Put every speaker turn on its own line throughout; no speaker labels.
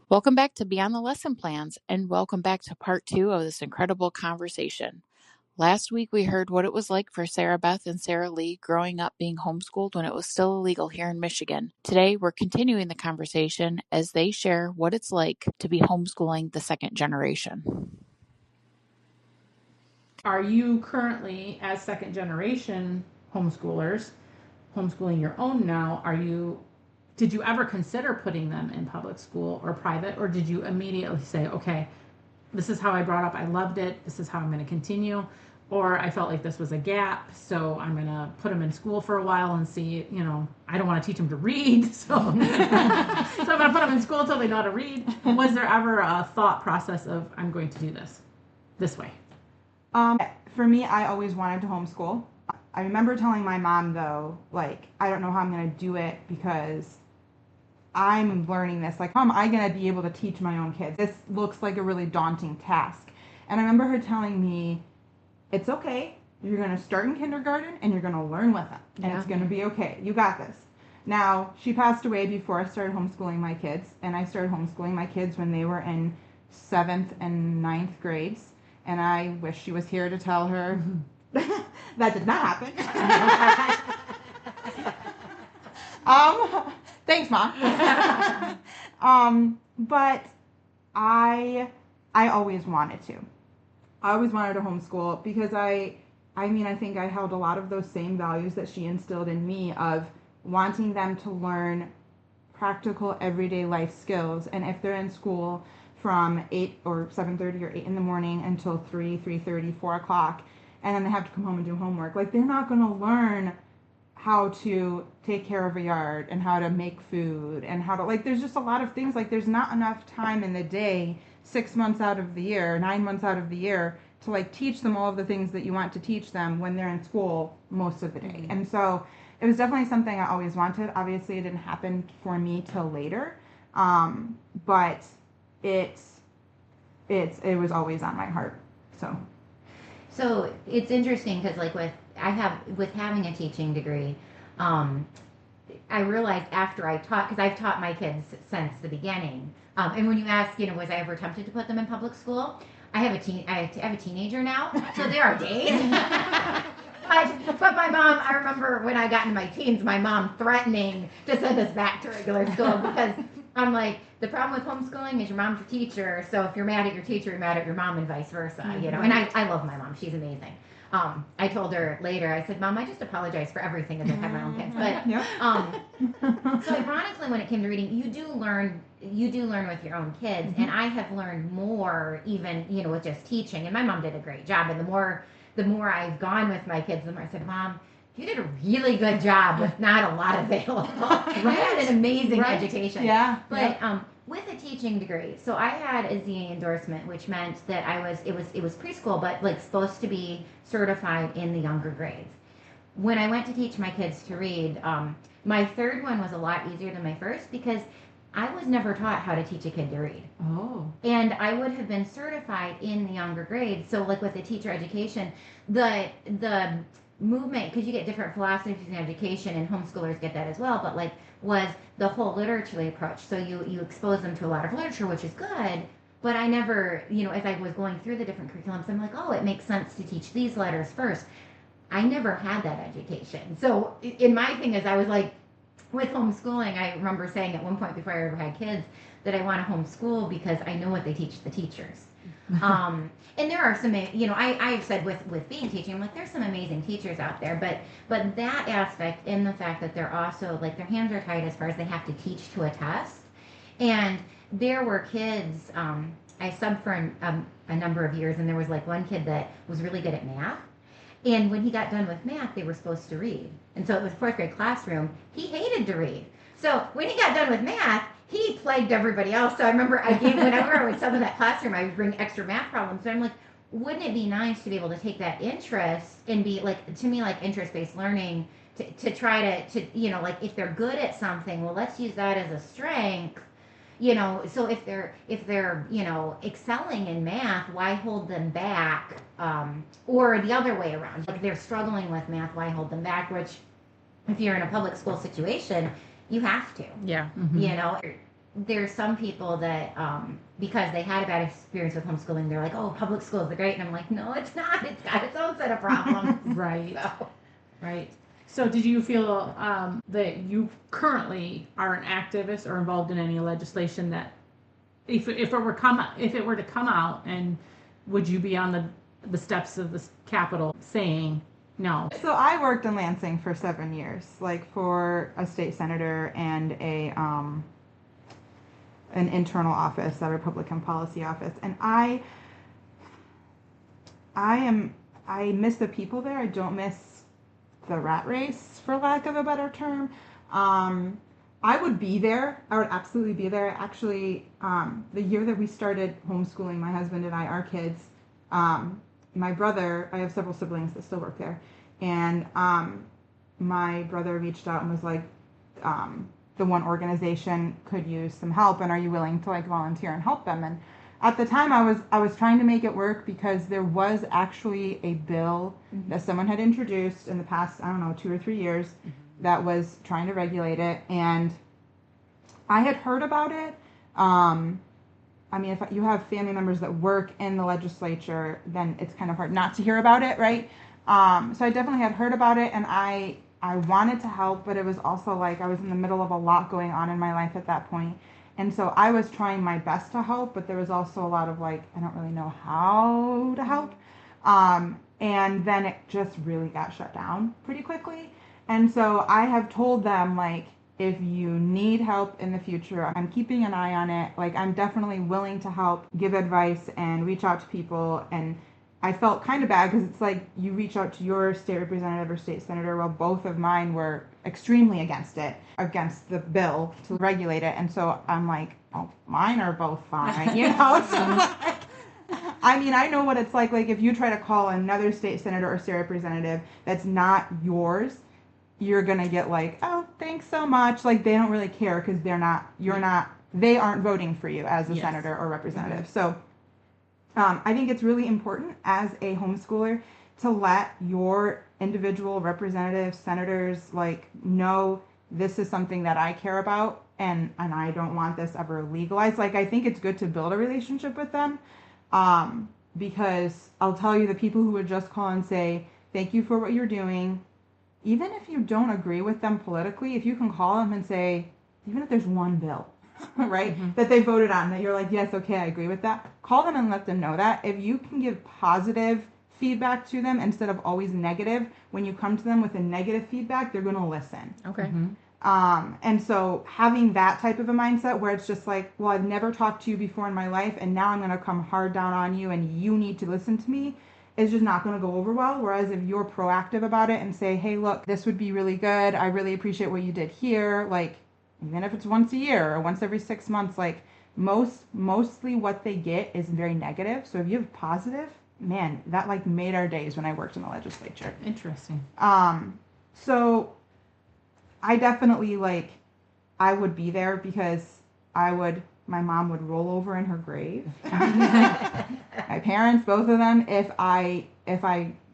Welcome back to Beyond the Lesson Plans, and welcome back to part 2 of this incredible conversation. Last week, we heard what it was like for Sarah Beth and Sarah Lee growing up being homeschooled when it was still illegal here in Michigan. Today, we're continuing the conversation as they share what it's like to be homeschooling the second generation.
Are you currently, as second generation homeschoolers, homeschooling your own now? Did you ever consider putting them in public school or private, or did you immediately say, okay, this is how I brought up, I loved it, this is how I'm going to continue, or I felt like this was a gap, so I'm going to put them in school for a while and see, I don't want to teach them to read, so I'm going to put them in school until they know how to read. Was there ever a thought process of, I'm going to do this way?
For me, I always wanted to homeschool. I remember telling my mom, though, I don't know how I'm going to do it because I'm learning this. How am I going to be able to teach my own kids? This looks like a really daunting task. And I remember her telling me, it's okay. You're going to start in kindergarten and you're going to learn with them. And it's going to be okay. You got this. Now, she passed away before I started homeschooling my kids. And I started homeschooling my kids when they were in 7th and 9th grades. And I wish she was here to tell her that did not happen. Thanks, Mom. But I always wanted to. I always wanted to homeschool because I think I held a lot of those same values that she instilled in me of wanting them to learn practical everyday life skills. And if they're in school from 8 or 7:30 or 8 in the morning until 3:30, 4 o'clock, and then they have to come home and do homework. They're not going to learn how to take care of a yard and how to make food and how to, there's just a lot of things. There's not enough time in the day, 6 months out of the year, 9 months out of the year, to, teach them all of the things that you want to teach them when they're in school most of the day. Mm-hmm. And so it was definitely something I always wanted. Obviously, it didn't happen for me till later, but it was always on my heart.
So it's interesting because with having a teaching degree, I realized after I taught, because I've taught my kids since the beginning, and when you ask, was I ever tempted to put them in public school? I have a teenager now, so there are days. But my mom, I remember when I got into my teens, my mom threatening to send us back to regular school because I'm like, the problem with homeschooling is your mom's your teacher, so if you're mad at your teacher, you're mad at your mom and vice versa, And I love my mom. She's amazing. I told her later, I said, Mom, I just apologize for everything as I've had my own kids. But so ironically, when it came to reading, you do learn with your own kids, and I have learned more even, with just teaching. And my mom did a great job, and the more I've gone with my kids, the more I said, Mom, you did a really good job with not a lot available. I had an amazing education.
Yeah.
But with a teaching degree, so I had a ZA endorsement, which meant that it was preschool, but supposed to be certified in the younger grades. When I went to teach my kids to read, my third one was a lot easier than my first because I was never taught how to teach a kid to read.
Oh.
And I would have been certified in the younger grades. So with the teacher education, the movement, because you get different philosophies in education, and homeschoolers get that as well, but was the whole literature approach. So you expose them to a lot of literature, which is good, but I never, as I was going through the different curriculums, I'm like, oh, it makes sense to teach these letters first. I never had that education. So in my thing is, I was with homeschooling, I remember saying at one point before I ever had kids that I want to homeschool because I know what they teach the teachers. And there are some, I've said with being teaching, I'm there's some amazing teachers out there, but that aspect in the fact that they're also, their hands are tied as far as they have to teach to a test. And there were kids, I subbed for a number of years, and there was one kid that was really good at math. And when he got done with math, they were supposed to read. And so it was a 4th grade classroom. He hated to read. So when he got done with math, he plagued everybody else. So I remember whenever I would sub in that classroom, I would bring extra math problems. So I'm like, wouldn't it be nice to be able to take that interest and be to me, interest-based learning to try to if they're good at something, well, let's use that as a strength. So if they're excelling in math, why hold them back? Or the other way around, they're struggling with math, why hold them back? Which, if you're in a public school situation, you have to.
Yeah.
Mm-hmm. there's some people that because they had a bad experience with homeschooling, they're like, oh, public schools are great, and I'm like, no, it's not. It's got its own set of problems.
Right.
So.
Right. So did you feel that you currently are an activist or involved in any legislation that if it were to come out, and would you be on the steps of the Capitol saying no?
So I worked in Lansing for 7 years, like for a state senator and an internal office, a Republican policy office, and I miss the people there. I don't miss the rat race, for lack of a better term. I would be there. I would absolutely be there. Actually, the year that we started homeschooling, my husband and I, our kids, my brother, I have several siblings that still work there, and my brother reached out and was like, the one organization could use some help, and are you willing to like volunteer and help them? And at the time I was trying to make it work because there was actually a bill that someone had introduced in the past, I don't know, 2 or 3 years that was trying to regulate it, and I had heard about it. I mean, if you have family members that work in the legislature, then it's kind of hard not to hear about it, right? So I definitely had heard about it, and I wanted to help, but it was also like I was in the middle of a lot going on in my life at that point. And so I was trying my best to help, but there was also a lot of like, I don't really know how to help. And then it just really got shut down pretty quickly. And so I have told them, like, if you need help in the future, I'm keeping an eye on it. Like, I'm definitely willing to help, give advice, and reach out to people. And I felt kind of bad because it's like you reach out to your state representative or state senator. Well, both of mine were extremely against the bill to regulate it. And so I'm like, oh, mine are both fine, you know? So like, I mean, I know what it's like if you try to call another state senator or state representative that's not yours, you're going to get like, oh, thanks so much. Like, they don't really care because they aren't voting for you as a senator or representative. Mm-hmm. So I think it's really important as a homeschooler to let your individual representatives, senators, like, know this is something that I care about, and I don't want this ever legalized. Like, I think it's good to build a relationship with them, because I'll tell you, the people who would just call and say, thank you for what you're doing, even if you don't agree with them politically, if you can call them and say, even if there's one bill, right, that they voted on, that you're like, yes, okay, I agree with that, call them and let them know that. If you can give positive feedback to them instead of always negative, when you come to them with a negative feedback, they're going to listen.
Okay.
Mm-hmm. And so having that type of a mindset where it's just like, well, I've never talked to you before in my life, and now I'm going to come hard down on you and you need to listen to me, is just not going to go over well. Whereas if you're proactive about it and say, hey, look, this would be really good, I really appreciate what you did here, like, even if it's once a year or once every 6 months, like, mostly what they get is very negative. So if you have positive, man, that like made our days when I worked in the legislature.
Interesting.
So I definitely, like, I would be there because my mom would roll over in her grave. My parents, both of them, if I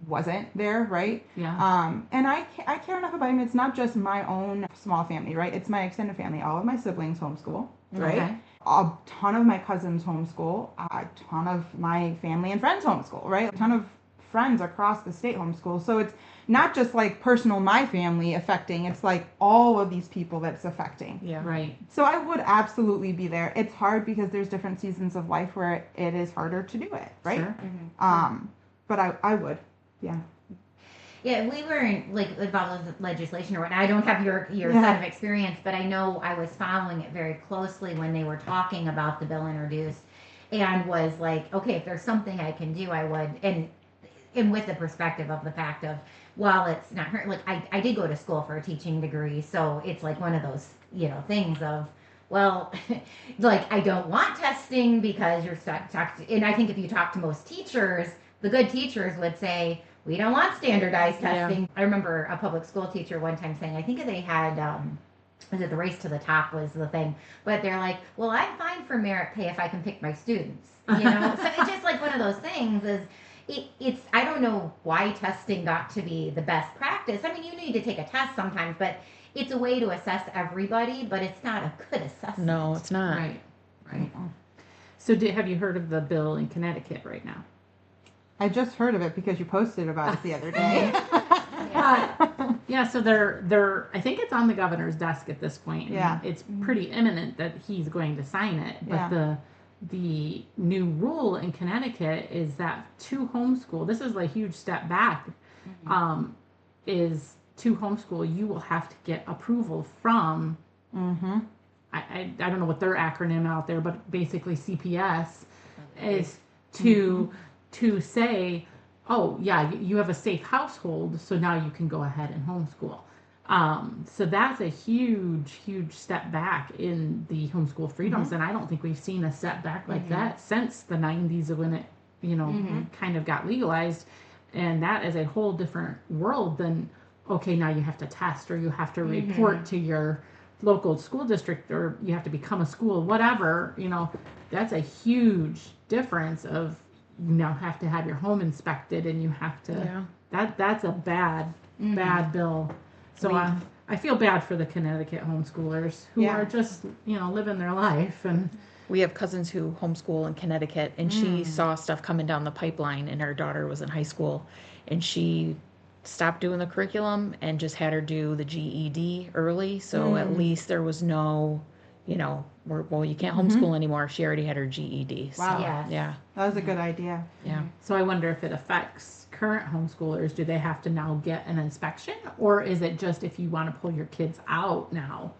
wasn't there, right?
Yeah.
And I care enough about him. It's not just my own small family, right? It's my extended family. All of my siblings homeschool, right?
Okay.
A ton of my cousins homeschool. A ton of my family and friends homeschool, right? A ton of friends across the state homeschool. So it's not just like personal, my family affecting, it's like all of these people that's affecting.
Yeah. Right.
So I would absolutely be there. It's hard because there's different seasons of life where it is harder to do it, right?
Sure.
Mm-hmm.
But I would, yeah.
Yeah, we were in, like, about legislation or what. I don't have your set of experience, but I know I was following it very closely when they were talking about the bill introduced, and was like, okay, if there's something I can do, I would. And with the perspective of the fact of, well, it's not hurt. Like, I did go to school for a teaching degree, so it's like one of those, things of, well, like, I don't want testing because you're stuck. And I think if you talk to most teachers, the good teachers would say, we don't want standardized testing. Yeah. I remember a public school teacher one time saying, I think they had, was it the race to the top was the thing, but they're like, well, I'm fine for merit pay if I can pick my students, So it's just like one of those things is, it's I don't know why testing got to be the best practice. I mean, you need to take a test sometimes, but it's a way to assess everybody, but it's not a good assessment.
No, it's not.
Right. Right. So have you heard of the bill in Connecticut right now?
I just heard of it because you posted about it the other day.
Yeah, so they're I think it's on the governor's desk at this point.
Yeah.
It's pretty imminent that he's going to sign it. But
Yeah.
the new rule in Connecticut is that to homeschool, this is a huge step back, is to homeschool, you will have to get approval from, I don't know what their acronym out there, but basically CPS is to say, oh yeah, you have a safe household, so now you can go ahead and homeschool. So that's a huge step back in the homeschool freedoms, and I don't think we've seen a step back like that since the 90s when it, kind of got legalized. And that is a whole different world than, okay, now you have to test or you have to report to your local school district or you have to become a school, whatever, that's a huge difference of you now have to have your home inspected and you have to, that's a bad bill. So I feel bad for the Connecticut homeschoolers who are just, living their life. And
We have cousins who homeschool in Connecticut, and she saw stuff coming down the pipeline, and her daughter was in high school, and she stopped doing the curriculum and just had her do the GED early, so at least there was no, you can't homeschool anymore. She already had her GED.
Wow.
So,
Yes.
yeah.
That was a good idea.
Yeah.
so I wonder if it affects current homeschoolers. Do they have to now get an inspection, or is it just if you want to pull your kids out now?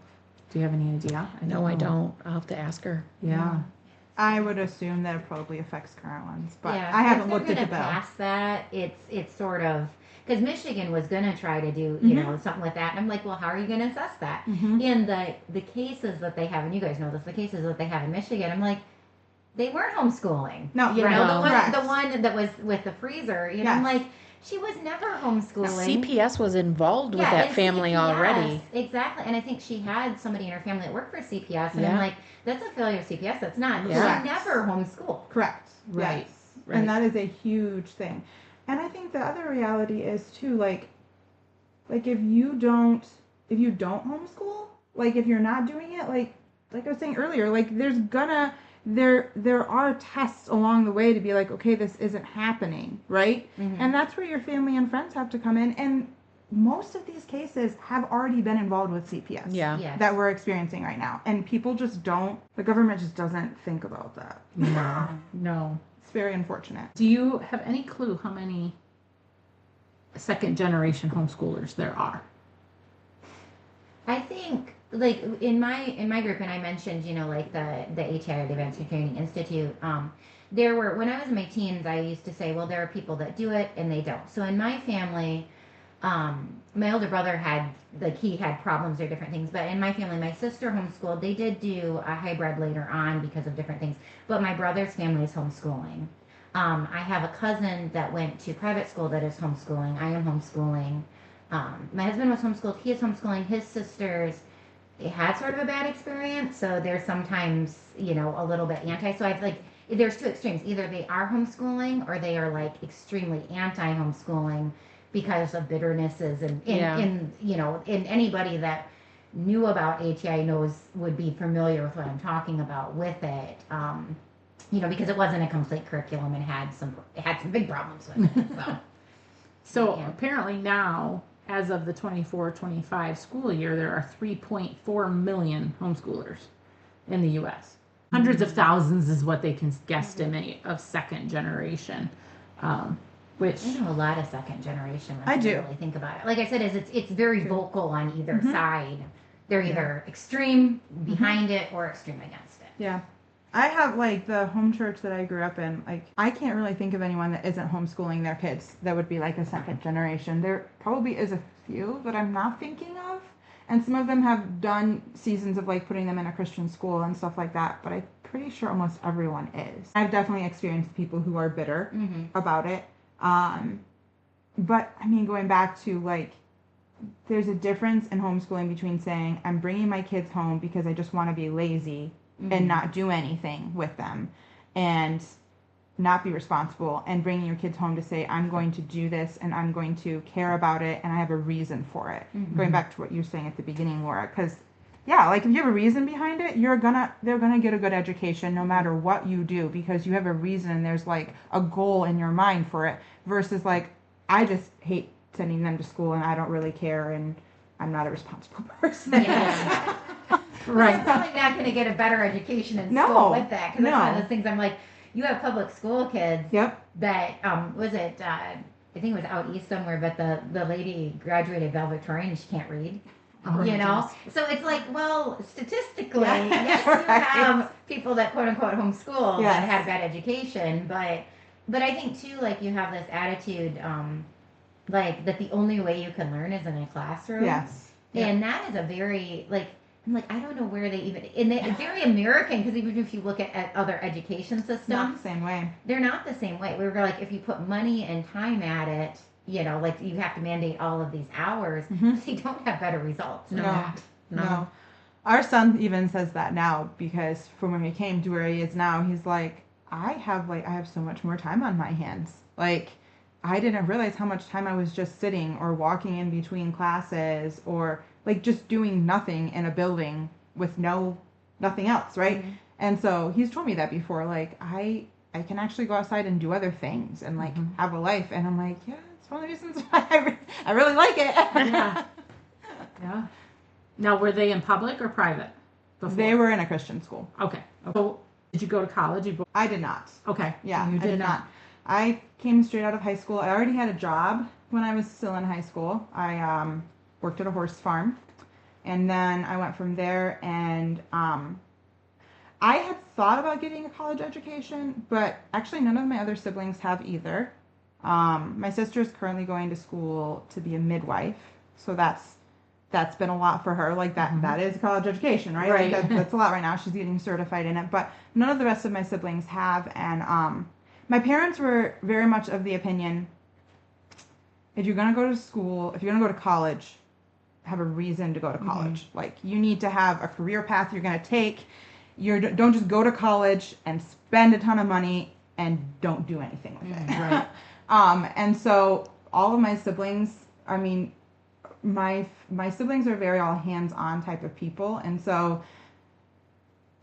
Do you have any idea?
No, I don't. I'll have to ask her.
Yeah.
I would assume that it probably affects current ones, but
Yeah,
I haven't
if they're
looked at the
gonna
bill.
pass that, it's sort of because Michigan was gonna try to do something with that, and I'm like, well, how are you gonna assess that? In the cases that they have, and you guys know this, the cases that they have in Michigan, I'm like, they weren't homeschooling.
No,
you
right.
know,
Correct.
the one that was with the freezer. I'm like, she was never homeschooling.
CPS was involved with that
and
family
CPS,
already.
Exactly. And I think she had somebody in her family that worked for CPS. And I'm
Yeah.
like, that's a failure of CPS. That's not.
Yeah.
She never homeschooled.
Correct.
Right.
Yes.
Right.
And that is a huge thing. And I think the other reality is too, like if you don't homeschool, like if you're not doing it, like I was saying earlier, like there are tests along the way to be like, okay, this isn't happening, right? And that's where your family and friends have to come in. And most of these cases have already been involved with CPS.
Yeah.
Yes.
That we're experiencing right now. And people just the government just doesn't think about that.
No.
It's very unfortunate.
Do you have any clue how many second generation homeschoolers there are?
I think, like in my group, and I mentioned, like the ATI, the Advanced Training Institute. There were, when I was in my teens, I used to say, well, there are people that do it and they don't. So in my family, my older brother he had problems or different things, but in my family, my sister homeschooled. They did do a hybrid later on because of different things, but my brother's family is homeschooling. I have a cousin that went to private school that is homeschooling. I am homeschooling. My husband was homeschooled. He is homeschooling. His sisters, they had sort of a bad experience, so they're sometimes, a little bit anti. So I've there's two extremes. Either they are homeschooling or they are like extremely anti-homeschooling because of bitternesses and anybody that knew about ATI would be familiar with what I'm talking about with it. Because it wasn't a complete curriculum and had some big problems with it.
So
Yeah.
apparently now, as of the 24-25 school year, there are 3.4 million homeschoolers in the U.S. Hundreds of thousands is what they can guesstimate of second generation, which
I know a lot of second generation.
I
When
do.
you really think about it. Like I said, it's very vocal on either side. They're either extreme behind it or extreme against it.
Yeah. I have the home church that I grew up in, I can't really think of anyone that isn't homeschooling their kids that would be like a second generation. There probably is a few that I'm not thinking of. And some of them have done seasons of putting them in a Christian school and stuff like that, but I'm pretty sure almost everyone is. I've definitely experienced people who are bitter about it. But I mean, going back to there's a difference in homeschooling between saying I'm bringing my kids home because I just want to be lazy and not do anything with them, and not be responsible and bringing your kids home to say, I'm going to do this and I'm going to care about it and I have a reason for it.
Mm-hmm.
Going back to what you were saying at the beginning, Laura, because yeah, like if you have a reason behind it, they're gonna get a good education no matter what you do because you have a reason and there's like a goal in your mind for it versus like I just hate sending them to school and I don't really care and I'm not a responsible person.
Yeah.
Right.
You're probably not going to get a better education in
No.
school with that. Because that's one of
No.
those things I'm like, you have public school kids
Yep.
that, was it, I think it was out east somewhere, but the lady graduated valedictorian and she can't read.
Oh,
You know?
geez.
So it's like, well, statistically,
Yeah.
yes, you
Right.
have people that quote unquote homeschool
Yes.
that had a bad education, but I think too, like you have this attitude, like that the only way you can learn is in a classroom.
Yes.
And that is a very, like, I'm like, I don't know where they even, and it's very American because even if you look at other education
Not the
systems,
same way.
they're not the same way. We were like, if you put money and time at it, you know, like you have to mandate all of these hours,
Mhm.
they don't have better results.
No. No. Our son even says that now because from when he came to where he is now, he's like, I have so much more time on my hands. Like, I didn't realize how much time I was just sitting or walking in between classes or like just doing nothing in a building with nothing else, right?
Mhm.
And so he's told me that before, like I can actually go outside and do other things and like
Mhm.
have a life. And I'm like, yeah, it's one of the reasons why I really like it.
Yeah. Yeah. Now, were they in public or private before?
They were in a Christian school.
Okay. So, did you go to college?
I did not.
Okay.
Yeah,
You
I did not. I came straight out of high school. I already had a job when I was still in high school. I worked at a horse farm. And then I went from there and I had thought about getting a college education, but actually none of my other siblings have either. My sister is currently going to school to be a midwife. So that's been a lot for her. Like that is college education, right?
Right.
Like that's a lot right now. She's getting certified in it, but none of the rest of my siblings have. And my parents were very much of the opinion, if you're gonna go to school, if you're gonna go to college, have a reason to go to college. Like you need to have a career path you're gonna take. Don't just go to college and spend a ton of money and don't do anything with it.
Right.
And so all of my siblings, I mean, my siblings are very all hands-on type of people, and so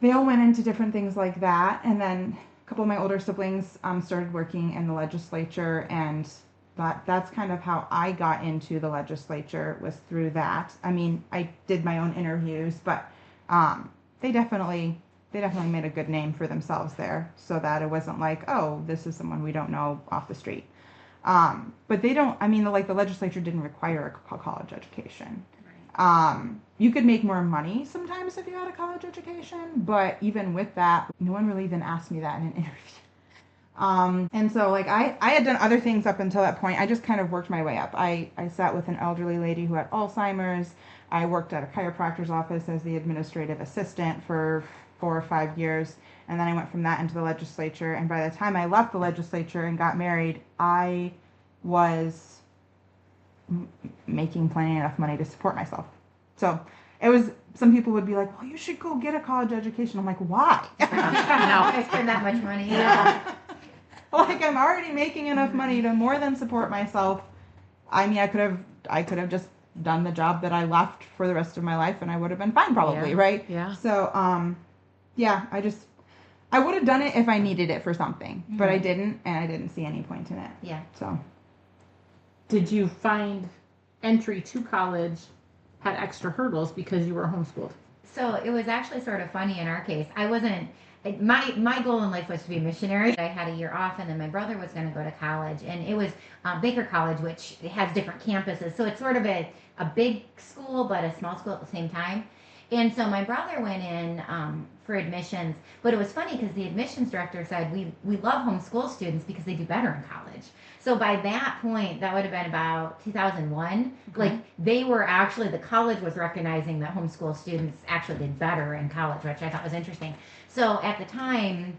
they all went into different things like that. And then a couple of my older siblings started working in the legislature, and that's kind of how I got into the legislature, was through that. I mean, I did my own interviews, but they definitely made a good name for themselves there, so that it wasn't like, oh, this is someone we don't know off the street. But they don't, I mean, the legislature didn't require a college education. You could make more money sometimes if you had a college education, but even with that, no one really even asked me that in an interview. And so like I had done other things up until that point. I just kind of worked my way up. I sat with an elderly lady who had Alzheimer's. I worked at a chiropractor's office as the administrative assistant for 4 or 5 years. And then I went from that into the legislature. And by the time I left the legislature and got married, I was making plenty enough money to support myself. So it was, some people would be like, well, you should go get a college education. I'm like, why?
No, I spend that much money.
Yeah.
Like, I'm already making enough money to more than support myself. I mean, I could have just done the job that I left for the rest of my life and I would have been fine probably,
Yeah.
right?
Yeah.
So, yeah, I would have done it if I needed it for something, but I didn't, and I didn't see any point in it.
Yeah.
So,
Did you find entry to college had extra hurdles because you were homeschooled?
So it was actually sort of funny in our case. I wasn't, my goal in life was to be a missionary. I had a year off, and then my brother was going to go to college, and it was Baker College, which has different campuses. So it's sort of a big school, but a small school at the same time. And so my brother went in for admissions, but it was funny because the admissions director said, we love homeschool students because they do better in college. So by that point, that would have been about 2001.
Okay.
Like they were actually, the college was recognizing that homeschool students actually did better in college, which I thought was interesting. So at the time,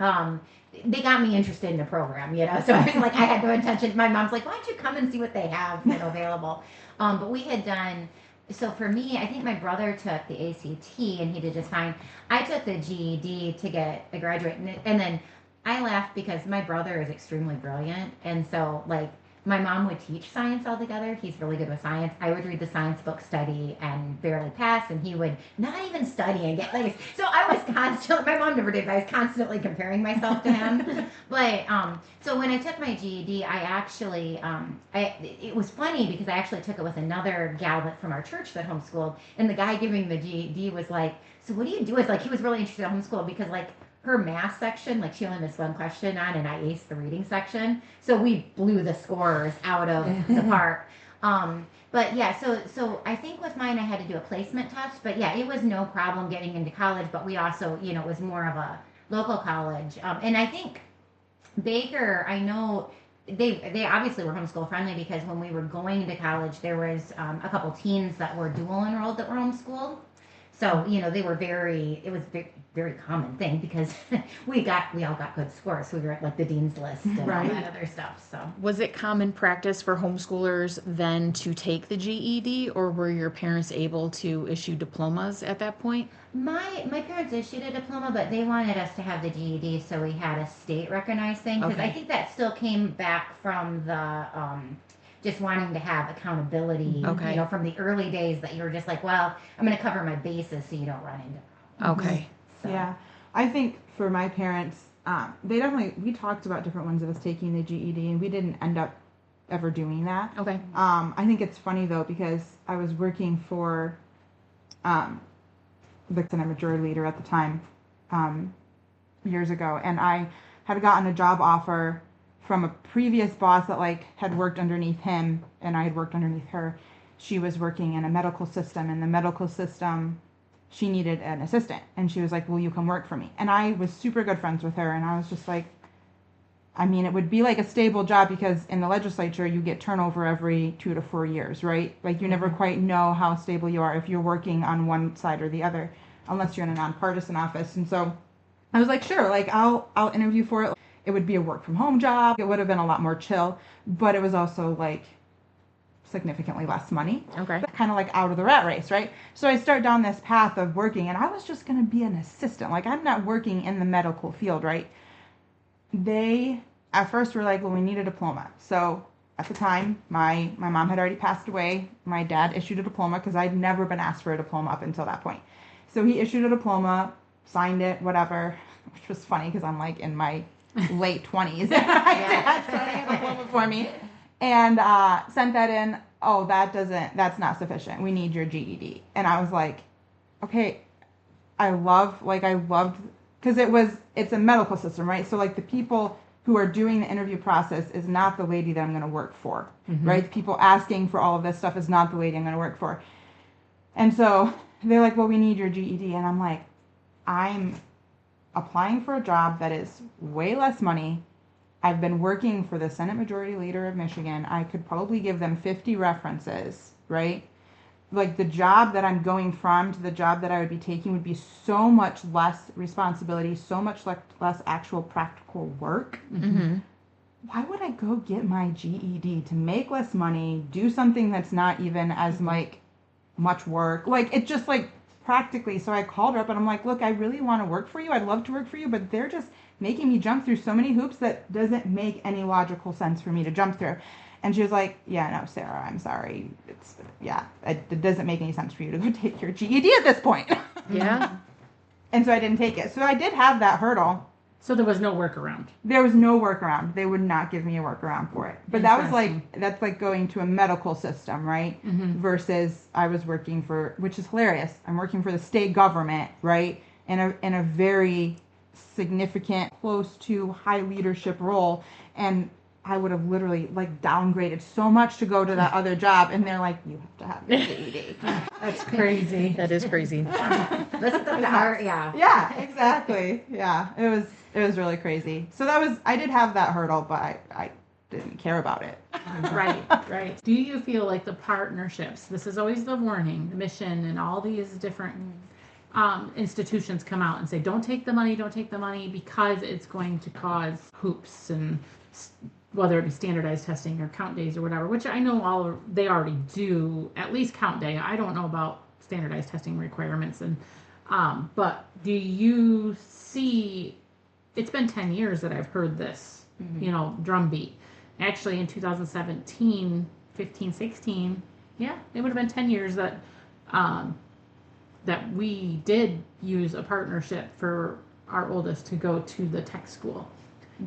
they got me interested in the program, you know. So I was like, I had no intention. My mom's like, why don't you come and see what they have, available? But we had done. So for me, I think my brother took the ACT and he did just fine. I took the GED to get a graduate, and then I laugh because my brother is extremely brilliant, and so like my mom would teach science altogether. He's really good with science. I would read the science book, study, and barely pass, and he would not even study and get like. So I was constantly. My mom never did, but I was constantly comparing myself to him. But so when I took my GED, I actually it was funny because I actually took it with another gal from our church that homeschooled, and the guy giving the GED was like, "So what do you do?" It's like he was really interested in homeschool because like her math section, like she only missed one question on, and I aced the reading section. So we blew the scores out of the park. But yeah, so I think with mine, I had to do a placement test. But yeah, it was no problem getting into college. But we also, it was more of a local college. And I think Baker, I know they obviously were homeschool friendly because when we were going to college, there was a couple teens that were dual enrolled that were homeschooled. So they were it was very, very common thing because we all got good scores. So we were at like the dean's list and
Right.
all that other stuff. So
Was it common practice for homeschoolers then to take the GED, or were your parents able to issue diplomas at that point?
my parents issued a diploma, but they wanted us to have the GED, so we had a state recognized thing because I
Okay.
think that still came back from the just wanting to have accountability.
Okay.
From the early days that you were just like, well, I'm going to cover my bases so you don't run into.
Okay.
So.
Yeah, I think for my parents, we talked about different ones of us taking the GED, and we didn't end up ever doing that.
Okay.
I think it's funny though because I was working for the Senate Majority Leader at the time, years ago, and I had gotten a job offer from a previous boss that like had worked underneath him, and I had worked underneath her. She was working in a medical system, and the medical system, she needed an assistant, and she was like, "Will you come work for me?" And I was super good friends with her, and I was just like, I mean, it would be like a stable job because in the legislature you get turnover every 2 to 4 years, right? Like you never quite know how stable you are if you're working on one side or the other, unless you're in a nonpartisan office. And so I was like, sure, like I'll interview for it. It would be a work from home job. It would have been a lot more chill, but it was also like significantly less money.
Okay.
Kind of like out of the rat race, right? So I start down this path of working, and I was just going to be an assistant. Like I'm not working in the medical field, right? They at first were like, well, we need a diploma. So at the time, my mom had already passed away. My dad issued a diploma because I'd never been asked for a diploma up until that point. So he issued a diploma, signed it, whatever, which was funny because I'm like in my late 20s. My dad signing a diploma for me. And sent that in. Oh, that's not sufficient. We need your GED. And I was like, okay, I loved, because it's a medical system, right? So like the people who are doing the interview process is not the lady that I'm going to work for, right? The people asking for all of this stuff is not the lady I'm going to work for. And so they're like, well, we need your GED. And I'm like, I'm applying for a job that is way less money. I've been working for the Senate Majority Leader of Michigan. I could probably give them 50 references, right? Like the job that I'm going from to the job that I would be taking would be so much less responsibility, so much less actual practical work.
Mm-hmm.
Why would I go get my GED to make less money, do something that's not even as like much work? Like it just like practically. So I called her up and I'm like, look, I really want to work for you. I'd love to work for you, but they're just making me jump through so many hoops that doesn't make any logical sense for me to jump through. And she was like, yeah, no, Sarah, I'm sorry. It doesn't make any sense for you to go take your GED at this point.
Yeah.
And so I didn't take it. So I did have that hurdle.
So there was no workaround.
There was no workaround. They would not give me a workaround for it. But that was that's like going to a medical system, right?
Mm-hmm.
Versus I was working for, which is hilarious. I'm working for the state government, right? In a very significant, close to high leadership role. And I would have literally like downgraded so much to go to that other job, and they're like, "You have to have your GED."
That's crazy.
That is crazy.
Listen to the heart, yeah.
Yeah, exactly. Yeah, it was really crazy. So I did have that hurdle, but I didn't care about it.
Right. Do you feel like the partnerships? This is always the warning, the mission, and all these different institutions come out and say, "Don't take the money, because it's going to cause hoops and." Whether it be standardized testing or count days or whatever, which I know they already do, at least count day. I don't know about standardized testing requirements, and but do you see it's been 10 years that I've heard this, drumbeat. Actually, in 2017, 15, 16, yeah, it would have been 10 years that that we did use a partnership for our oldest to go to the tech school.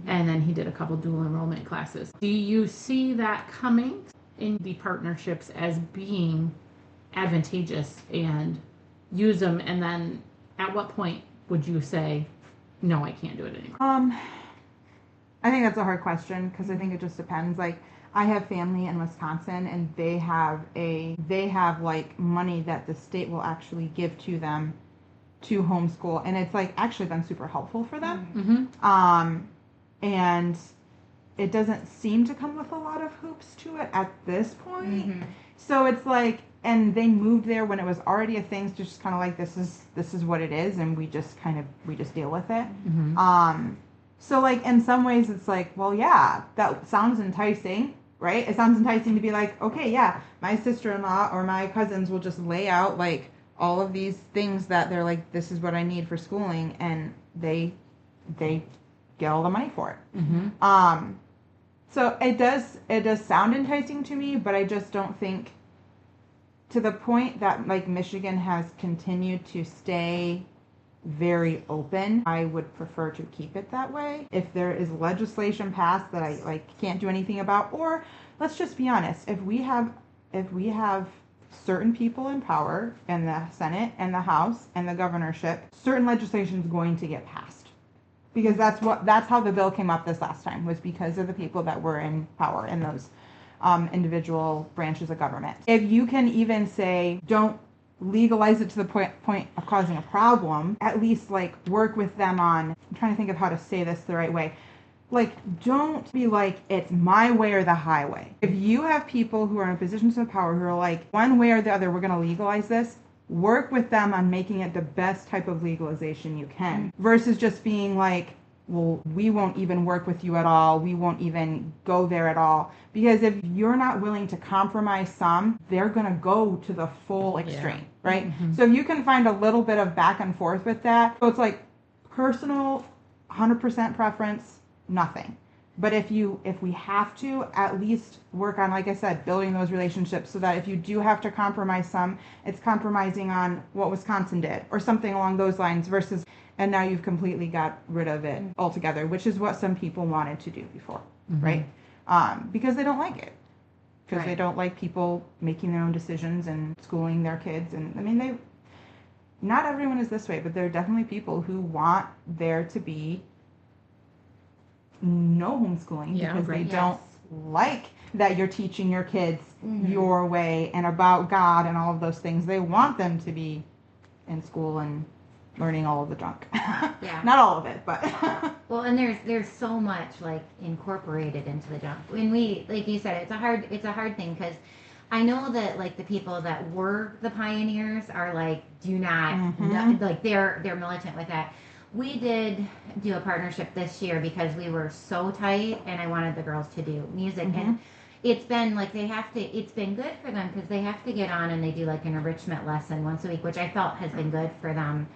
And then he did a couple dual enrollment classes. Do you see that coming in the partnerships as being advantageous and use them? And then at what point would you say, no, I can't do it anymore?
I think that's a hard question because I think it just depends. Like, I have family in Wisconsin, and they have like money that the state will actually give to them to homeschool, and it's like actually been super helpful for them.
Mm-hmm.
And it doesn't seem to come with a lot of hoops to it at this point.
Mm-hmm.
So it's like, and they moved there when it was already a thing. So just kind of like this is what it is, and we just deal with it.
Mm-hmm.
So like in some ways it's like, well, yeah, that sounds enticing, right? It sounds enticing to be like, okay, yeah, my sister-in-law or my cousins will just lay out like all of these things that they're like, this is what I need for schooling, and they get all the money for it.
Mm-hmm.
So it does sound enticing to me, but I just don't think to the point that like Michigan has continued to stay very open. I would prefer to keep it that way. If there is legislation passed that I like can't do anything about, or let's just be honest, if we have certain people in power in the Senate and the House and the governorship, certain legislation is going to get passed. Because that's how the bill came up this last time, was because of the people that were in power in those individual branches of government. If you can even say don't legalize it to the point of causing a problem, at least like work with them on, I'm trying to think of how to say this the right way. Like, don't be like, it's my way or the highway. If you have people who are in positions of power who are like, one way or the other, we're going to legalize this, work with them on making it the best type of legalization you can, versus just being like, well, we won't even work with you at all. We won't even go there at all. Because if you're not willing to compromise some, they're going to go to the full extreme, right?
Mm-hmm.
So if you can find a little bit of back and forth with that, so it's like personal, 100% preference, nothing. But if we have to, at least work on, like I said, building those relationships so that if you do have to compromise some, it's compromising on what Wisconsin did or something along those lines versus, and now you've completely got rid of it altogether, which is what some people wanted to do before, right? Because they don't like it. Because they don't like people making their own decisions and schooling their kids. And I mean, not everyone is this way, but there are definitely people who want there to be no homeschooling because they don't like that you're teaching your kids your way and about God and all of those things. They want them to be in school and learning all of the junk.
Yeah.
Not all of it, but
well, and there's so much like incorporated into the junk. When we, like you said, it's a hard thing because I know that like the people that were the pioneers are like, do not, like they're militant with that. We did do a partnership this year because we were so tight and I wanted the girls to do music. And it's been like it's been good for them because they have to get on and they do like an enrichment lesson once a week, which I felt has been good for them,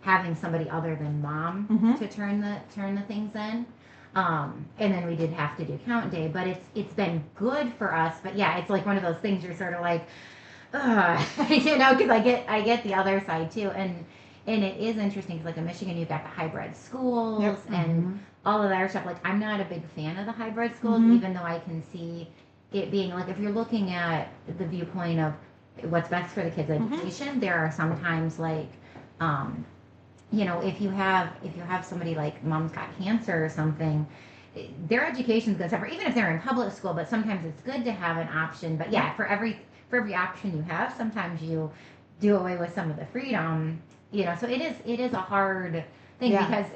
having somebody other than mom to turn the things in. And then we did have to do count day, but it's been good for us. But yeah, it's like one of those things you're sort of like, because I get the other side too. And it is interesting because, like, in Michigan, you've got the hybrid schools and all of that other stuff. Like, I'm not a big fan of the hybrid schools, even though I can see it being, like, if you're looking at the viewpoint of what's best for the kids' education, there are sometimes, like, if you have somebody like mom's got cancer or something, their education's going to suffer, even if they're in public school, but sometimes it's good to have an option. But, yeah, for every option you have, sometimes you do away with some of the freedom. So it is a hard thing because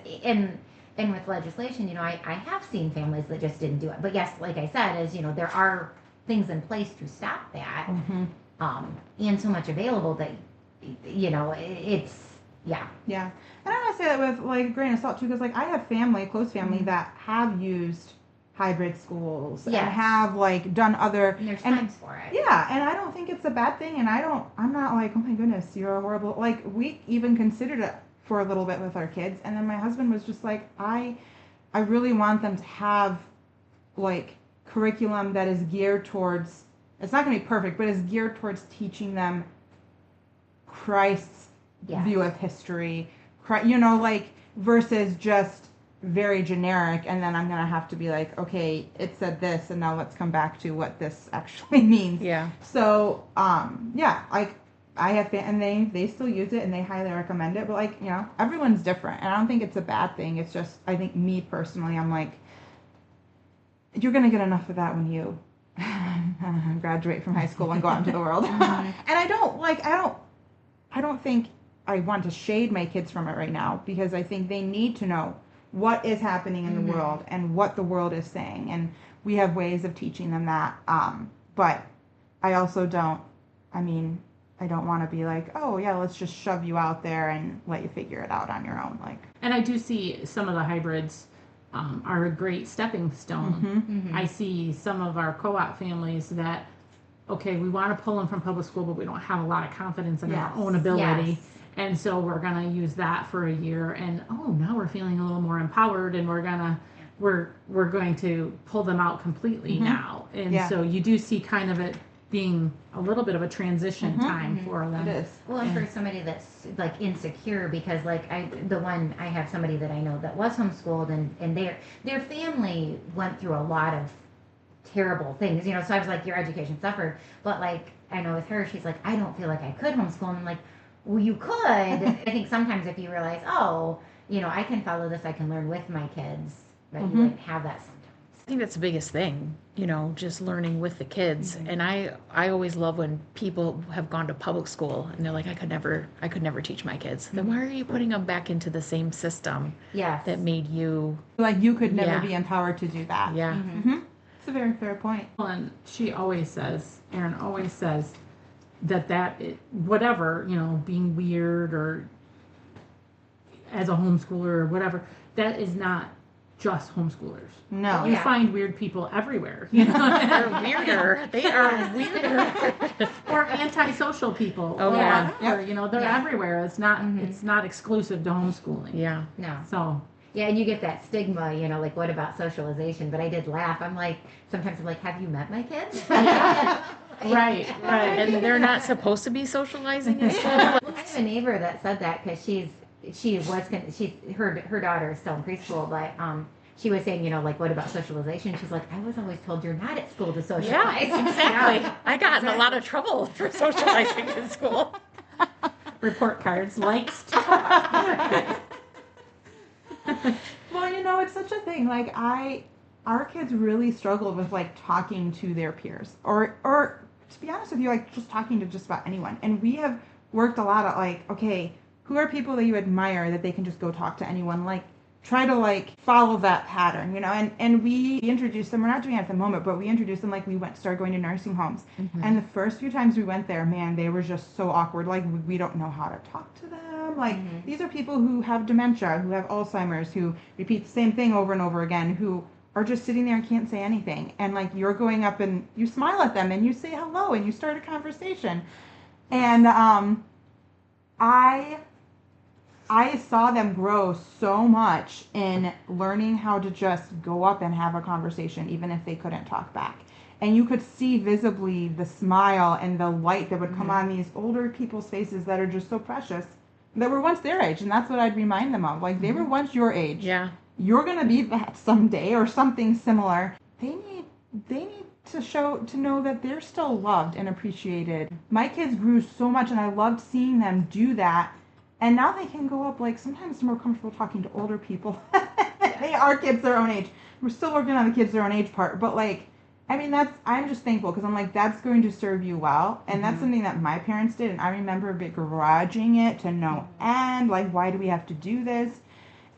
and with legislation, I have seen families that just didn't do it. But yes, like I said, there are things in place to stop that, and so much available that it's
yeah. And I want to say that with like a grain of salt too, because like I have close family that have used hybrid schools and have like done other
and there's times for it.
Yeah, and I don't think it's a bad thing, and I'm not like, oh my goodness, you're horrible. Like we even considered it. for a little bit with our kids. And then my husband was just like, I really want them to have like curriculum that is geared towards, it's not going to be perfect, but is geared towards teaching them Christ's view of history, like versus just very generic. And then I'm going to have to be like, okay, it said this, and now let's come back to what this actually means.
Yeah.
So, like I have, and they still use it and they highly recommend it, but like, everyone's different. And I don't think it's a bad thing. It's just, I think me personally, I'm like, you're going to get enough of that when you graduate from high school and go out into the world. And I don't think I want to shade my kids from it right now, because I think they need to know what is happening in the world and what the world is saying. And we have ways of teaching them that. But I also don't want to be like, oh yeah, let's just shove you out there and let you figure it out on your own.
And I do see some of the hybrids are a great stepping stone. I see some of our co-op families that, okay, we want to pull them from public school, but we don't have a lot of confidence in our own ability.
Yes.
And so we're going to use that for a year. And, now we're feeling a little more empowered, and we're going to pull them out completely now. And so you do see kind of it being a little bit of a transition time for them.
It is.
Well, and for somebody that's like insecure, because like I have somebody that I know that was homeschooled, and their family went through a lot of terrible things, so I was like, your education suffered. But like, I know with her, she's like, I don't feel like I could homeschool. And I'm like, well, you could. I think sometimes if you realize, I can follow this, I can learn with my kids, but you wouldn't have that sometimes.
I think that's the biggest thing, just learning with the kids. And I always love when people have gone to public school and they're like, I could never teach my kids. Then why are you putting them back into the same system that made you,
like, you could never be empowered to do that.
Yeah.
It's a very fair point.
And she always says, Erin always says that whatever, being weird or as a homeschooler or whatever, that is not just homeschoolers.
No.
You find weird people everywhere.
they're weirder. They are weirder.
Or antisocial people.
Oh,
or
yeah.
whatever, they're everywhere. It's not exclusive to homeschooling.
Yeah.
No.
So.
Yeah, and you get that stigma, like, what about socialization? But I did laugh. Sometimes I'm like, have you met my kids?
Right.
And they're not supposed to be socializing in school.
Well, I have a neighbor that said that because her daughter is still in preschool, but she was saying, like, what about socialization? She's like, I was always told you're not at school to socialize.
Yeah, exactly. I got in a lot of trouble for socializing in school.
Report cards, likes.
Well, it's such a thing. Like, our kids really struggled with like talking to their peers, or to be honest with you, like just talking to just about anyone. And we have worked a lot at like, okay, who are people that you admire that they can just go talk to anyone? Like, try to like follow that pattern, and we introduced them. We're not doing it at the moment, but we introduced them, like we started going to nursing homes. And the first few times we went there, man, they were just so awkward. Like, we don't know how to talk to them. Like, these are people who have dementia, who have Alzheimer's, who repeat the same thing over and over again, who are just sitting there and can't say anything. And like, you're going up and you smile at them and you say hello and you start a conversation. And I saw them grow so much in learning how to just go up and have a conversation, even if they couldn't talk back. And you could see visibly the smile and the light that would come on these older people's faces that are just so precious, that were once their age. And that's what I'd remind them of. Like, they were once your age.
Yeah.
You're going to be that someday, or something similar. They need to know that they're still loved and appreciated. My kids grew so much, and I loved seeing them do that. And now they can go up, like, sometimes more comfortable talking to older people. They are kids their own age. We're still working on the kids their own age part. But, like, I mean, I'm just thankful, because I'm like, that's going to serve you well. And that's something that my parents did. And I remember begrudging it to no end. Like, why do we have to do this?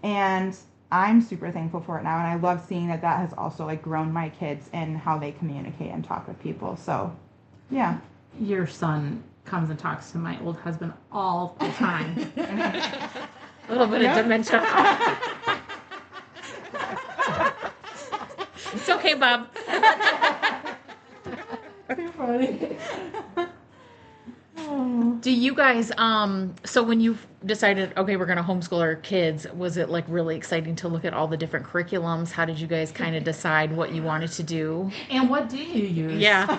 And I'm super thankful for it now. And I love seeing that has also, like, grown my kids in how they communicate and talk with people. So, yeah.
Your son comes and talks to my old husband all the time.
A little bit of dementia. It's okay, Bob.
Too funny.
Do you guys so when
decided, okay, we're going to homeschool our kids, was it like really exciting to look at all the different curriculums? How did you guys kind of decide what you wanted to do?
And what do you use?
Yeah.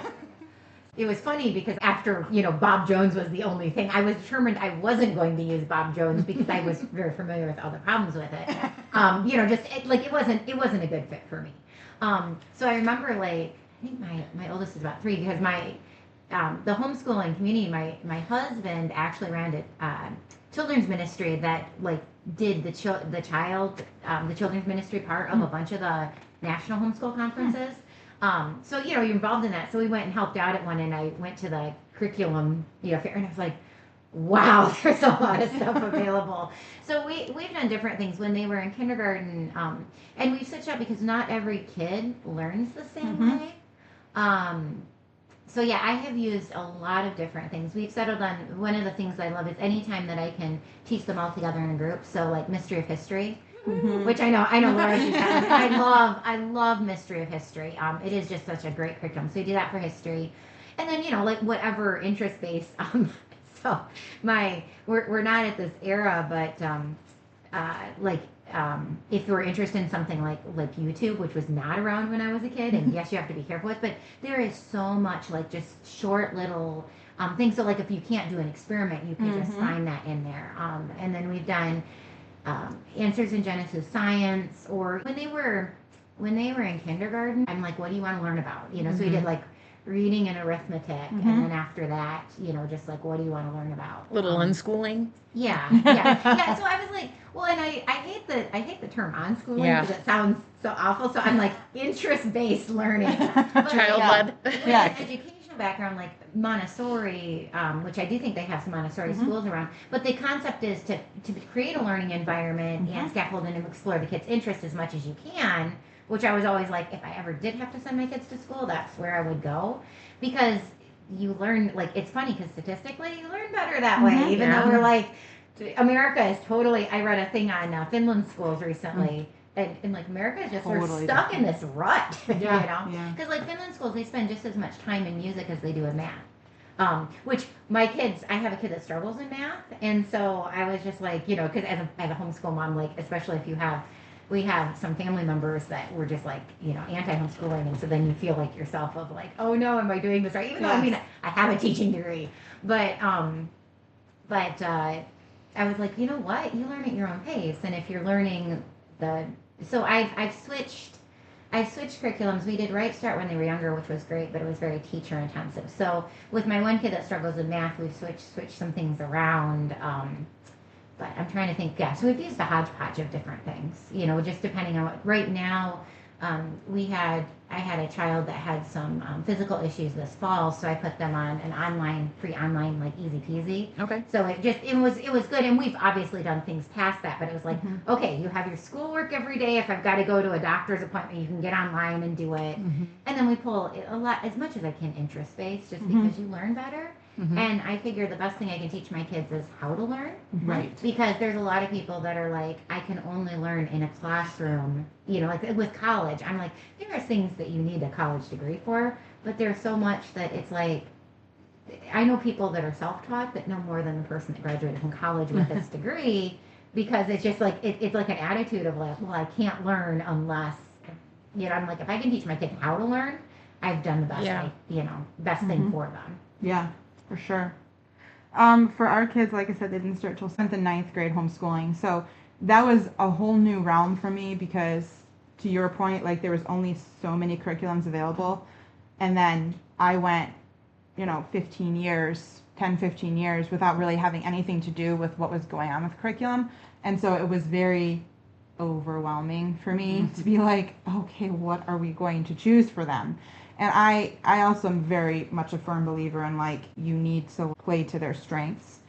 It was funny because after, Bob Jones was the only thing, I was determined I wasn't going to use Bob Jones because I was very familiar with all the problems with it. It wasn't a good fit for me. So I remember, like, I think my oldest is about 3 because the homeschooling community, my husband actually ran a children's ministry that, like, did the children's ministry part of a bunch of the national homeschool conferences. So, you're involved in that. So we went and helped out at one, and I went to the curriculum, fair, and I was like, wow, there's a lot of stuff available. So we've done different things when they were in kindergarten, and we've switched up because not every kid learns the same way. So yeah, I have used a lot of different things. We've settled on, one of the things I love is anytime that I can teach them all together in a group. So like Mystery of History. Which I know Laura, she's I love Mystery of History. It is just such a great curriculum. So we do that for history, and then like whatever interest based. So we're not at this era, but if we're interested in something like YouTube, which was not around when I was a kid, and yes, you have to be careful with, but there is so much like just short little things. So like if you can't do an experiment, you can just find that in there. And then we've done. Answers in Genesis Science, or when they were in kindergarten, I'm like, what do you want to learn about? So we did like reading and arithmetic, and then after that, just like, what do you want to learn about?
Little unschooling.
Yeah. So I was like, well, and I hate the term unschooling because it sounds so awful. So I'm like interest-based learning,
Child-led.
Educational background like Montessori, which I do think they have some Montessori schools around, but the concept is to create a learning environment and scaffold and explore the kids' interest as much as you can, which I was always like, if I ever did have to send my kids to school, that's where I would go, because you learn, like, it's funny because statistically you learn better that way, even though we're like, America is totally, I read a thing on Finland schools recently, and like America is just
Totally
we're stuck in this rut,
Yeah.
because like Finland schools, they spend just as much time in music as they do in math. Which my kids, I have a kid that struggles in math, and so I was just like, because as a homeschool mom, like especially if we have some family members that were just like, anti-homeschooling, and so then you feel like yourself of like, oh no, am I doing this right? Even though I have a teaching degree, but I was like, you know what, you learn at your own pace, and if you're learning so I've switched curriculums. We did Right Start when they were younger, which was great, but it was very teacher intensive. So with my one kid that struggles in math, we've switched some things around. But I'm trying to think. Yeah, so we've used a hodgepodge of different things. Just depending on what. Right now, I had a child that had some physical issues this fall, so I put them on an free online, like easy peasy.
Okay.
So it was good, and we've obviously done things past that, but it was like, okay, you have your schoolwork every day. If I've got to go to a doctor's appointment, you can get online and do it. And then we pull a lot, as much as I can, interest based, just because you learn better. And I figure the best thing I can teach my kids is how to learn.
Right.
Because there's a lot of people that are like, I can only learn in a classroom. Like with college, I'm like, there are things that you need a college degree for, but there's so much that it's like, I know people that are self-taught that know more than the person that graduated from college with this degree, because it's just like, it's like an attitude of like, well, I can't learn unless, I'm like, if I can teach my kids how to learn, I've done the best, best thing for them.
Yeah, for sure. For our kids, like I said, they didn't start till 7th and 9th grade homeschooling. So that was a whole new realm for me because, to your point, like there was only so many curriculums available. And then I went, 15 years without really having anything to do with what was going on with curriculum. And so it was very overwhelming for me to be like, okay, what are we going to choose for them? And I also am very much a firm believer in like you need to play to their strengths.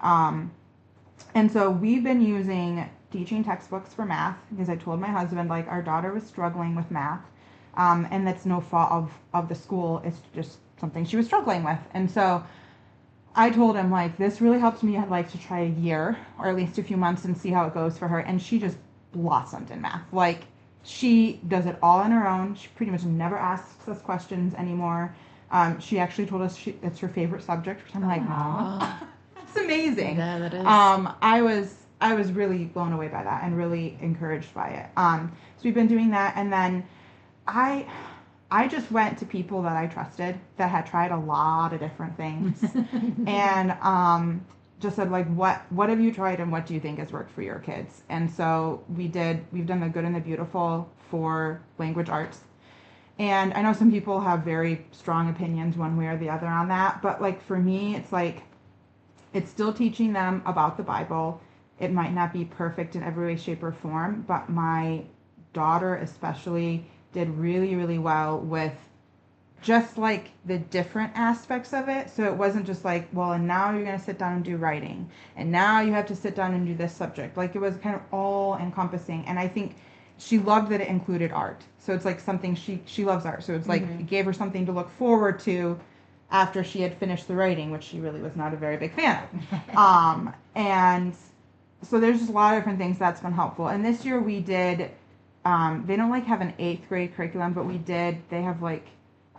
And so we've been using teaching textbooks for math because I told my husband like our daughter was struggling with math, and that's no fault of the school. It's just something she was struggling with. And so I told him like this really helps me. I'd like to try a year or at least a few months and see how it goes for her. And she just blossomed in math. Like she does it all on her own. She pretty much never asks us questions anymore. She actually told us it's her favorite subject, which I'm like, oh. It's amazing.
Yeah, that is.
I was really blown away by that and really encouraged by it. So we've been doing that, and then I I just went to people that I trusted that had tried a lot of different things, and just said like, what have you tried and what do you think has worked for your kids? And so we've done the good and the beautiful for language arts. And I know some people have very strong opinions one way or the other on that, but like for me, it's like it's still teaching them about the Bible. It might not be perfect in every way, shape, or form, but my daughter especially did really, really well with just like the different aspects of it. So it wasn't just like, well, and now you're going to sit down and do writing, and now you have to sit down and do this subject. Like it was kind of all encompassing. And I think she loved that it included art. So it's like something she loves art. So it's like it gave her something to look forward to after she had finished the writing, which she really was not a very big fan of. And so there's just a lot of different things that's been helpful. And this year we did, they don't like have an 8th grade curriculum, but they have like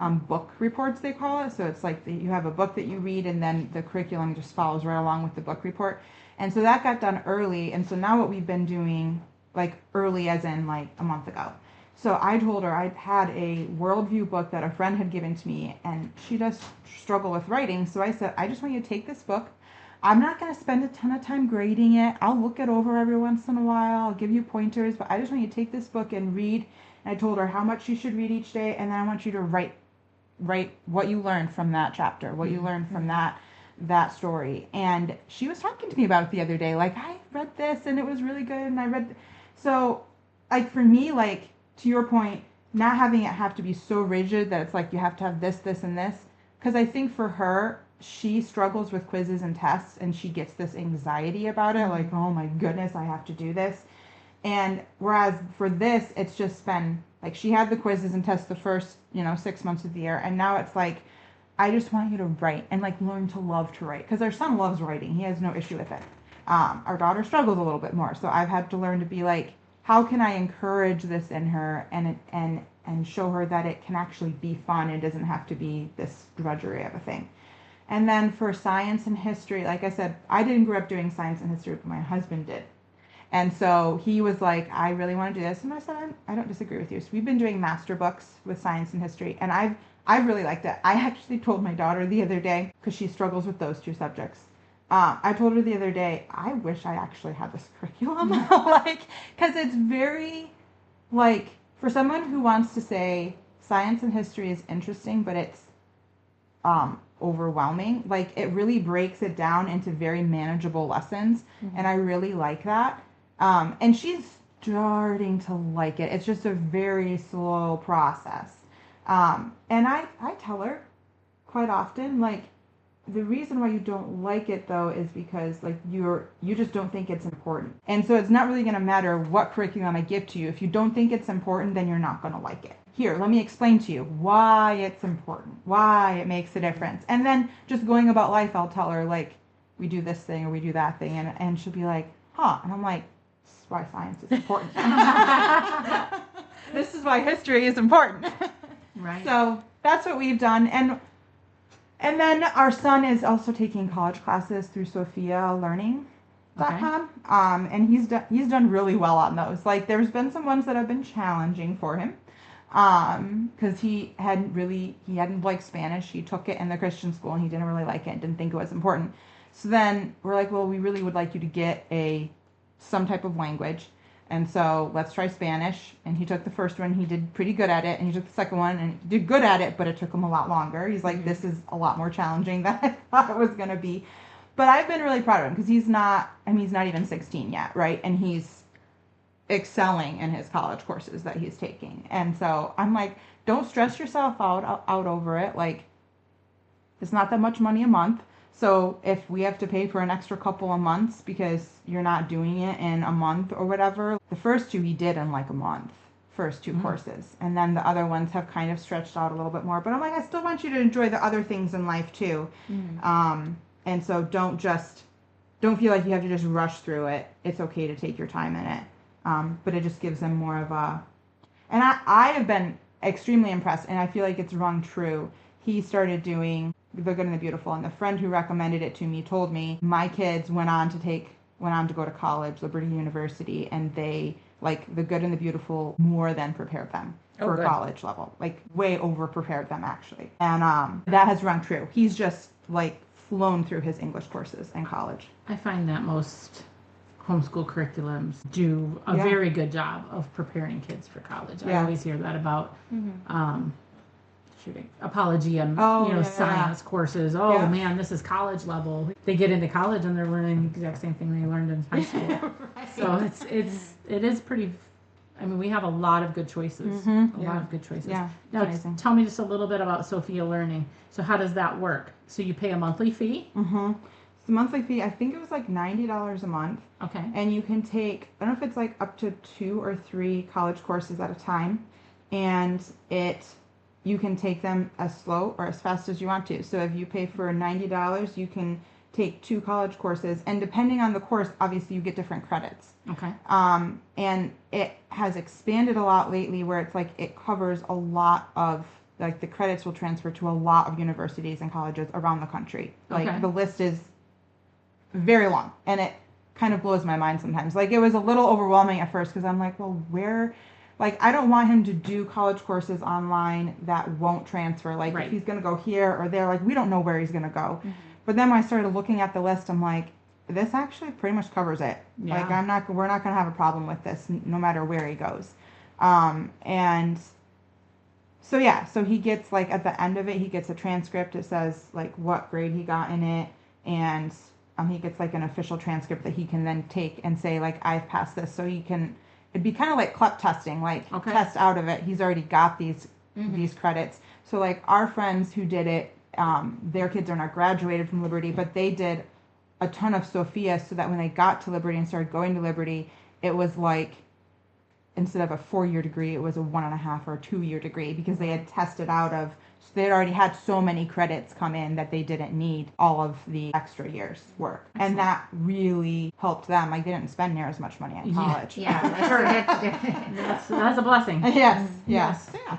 book reports, they call it. So it's like you have a book that you read and then the curriculum just follows right along with the book report. And so that got done early. And so now what we've been doing, like early as in like a month ago. So I told her I had a worldview book that a friend had given to me, and she does struggle with writing. So I said, I just want you to take this book. I'm not going to spend a ton of time grading it. I'll look it over every once in a while. I'll give you pointers, but I just want you to take this book and read. And I told her how much you should read each day, and then I want you to write what you learned from that chapter, what you learned from that story. And she was talking to me about it the other day, like, I read this and it was really good, and I read. So, like, for me, like, to your point, not having it have to be so rigid that it's like you have to have this, this, and this. Because I think for her, she struggles with quizzes and tests, and she gets this anxiety about it, like, oh my goodness, I have to do this. And whereas for this, it's just been, like, she had the quizzes and tests the first, 6 months of the year, and now it's like, I just want you to write and, like, learn to love to write. Because our son loves writing. He has no issue with it. Our daughter struggles a little bit more, so I've had to learn to be like, how can I encourage this in her and show her that it can actually be fun and doesn't have to be this drudgery of a thing. And then for science and history, like I said, I didn't grow up doing science and history, but my husband did. And so he was like, I really want to do this. And I said, I don't disagree with you. So we've been doing master books with science and history, and I've really liked it. I actually told my daughter the other day, because she struggles with those two subjects. I told her the other day, I wish I actually had this curriculum. Like, because it's very, like, for someone who wants to say science and history is interesting, but it's overwhelming, like, it really breaks it down into very manageable lessons. And I really like that. And she's starting to like it. It's just a very slow process. And I tell her quite often, like, the reason why you don't like it, though, is because, like, you just don't think it's important. And so it's not really going to matter what curriculum I give to you. If you don't think it's important, then you're not going to like it. Here, let me explain to you why it's important, why it makes a difference. And then just going about life, I'll tell her, like, we do this thing or we do that thing. And she'll be like, huh. And I'm like, this is why science is important. This is why history is important.
Right.
So that's what we've done. And then our son is also taking college classes through SophiaLearning.com.
Okay.
And he's done really well on those. Like, there's been some ones that have been challenging for him. Because he hadn't liked Spanish. He took it in the Christian school and he didn't really like it and didn't think it was important. So then we're like, well, we really would like you to get some type of language. And so let's try Spanish. And he took the first one. He did pretty good at it. And he took the second one and he did good at it, but it took him a lot longer. He's like, this is a lot more challenging than I thought it was going to be. But I've been really proud of him because he's not even 16 yet, right? And he's excelling in his college courses that he's taking. And so I'm like, don't stress yourself out over it. Like, it's not that much money a month. So if we have to pay for an extra couple of months because you're not doing it in a month or whatever, the first two he did in like a month, first two courses. And then the other ones have kind of stretched out a little bit more. But I'm like, I still want you to enjoy the other things in life too. And so don't feel like you have to just rush through it. It's okay to take your time in it. But it just gives them more of a... And I have been extremely impressed, and I feel like it's rung true. He started doing The Good and the Beautiful, and the friend who recommended it to me told me my kids went on to go to college, Liberty University, and they like The Good and the Beautiful more than prepared them for
good.
college level, like way over prepared them actually. And that has rung true. He's just like flown through his English courses in college.
I find that most homeschool curriculums do a
Yeah.
very good job of preparing kids for college. I
Yeah.
always hear that about apology and
Oh,
science courses. Oh
Yeah.
man, this is college level. They get into college and they're learning the exact same thing they learned in high school.
Right.
So it is pretty. I mean, we have a lot of good choices. A lot of good choices.
Yeah,
Now,
amazing.
tell me just a little bit about Sophia Learning. So how does that work? So you pay a monthly fee?
Mm-hmm. The monthly fee, I think it was like $90 a month,
Okay.
and you can take, I don't know if it's like up to 2 or 3 college courses at a time, and you can take them as slow or as fast as you want to. So if you pay for $90, you can take 2 college courses, and depending on the course, obviously you get different credits.
Okay.
And it has expanded a lot lately, where it's like it covers a lot of, like, the credits will transfer to a lot of universities and colleges around the country. Like,
Okay.
the list is very long, and it kind of blows my mind sometimes. Like, it was a little overwhelming at first, because I'm like, well, where, like, I don't want him to do college courses online that won't transfer. Like,
Right.
if he's going to go here or there, like, we don't know where he's going to go. But then when I started looking at the list, I'm like, this actually pretty much covers it.
Yeah.
Like, we're not going to have a problem with this, no matter where he goes. And so yeah, so he gets, like, at the end of it, he gets a transcript. It says, like, what grade he got in it, and he gets, like, an official transcript that he can then take and say, like, I've passed this. So it'd be kind of like CLEP testing, like,
Okay.
test out of it. He's already got these credits. So, like, our friends who did it, their kids are not graduated from Liberty, but they did a ton of Sophia, so that when they got to Liberty and started going to Liberty, it was like, instead of a 4-year degree, it was a 1.5 or 2-year degree, because they had tested out of, so they had already had so many credits come in that they didn't need all of the extra years work. And that really helped them. Like, they didn't spend near as much money in college.
Yeah, that's different.
That's a blessing.
Yes.
Yes.
Yeah.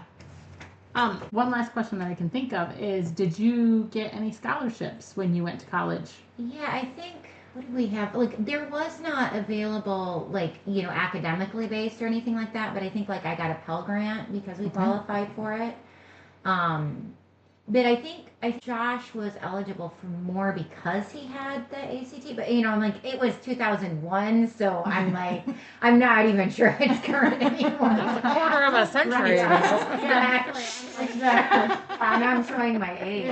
One last question that I can think of is, did you get any scholarships when you went to college?
Yeah, I think, what did we have? Like, there was not available, like, academically based or anything like that, but I think, like, I got a Pell Grant because we qualified for it. But I think Josh was eligible for more because he had the ACT, but, I'm like, it was 2001, so I'm like, I'm not even sure it's current anymore.
It's a quarter of a century ago.
Exactly. And I'm showing my age.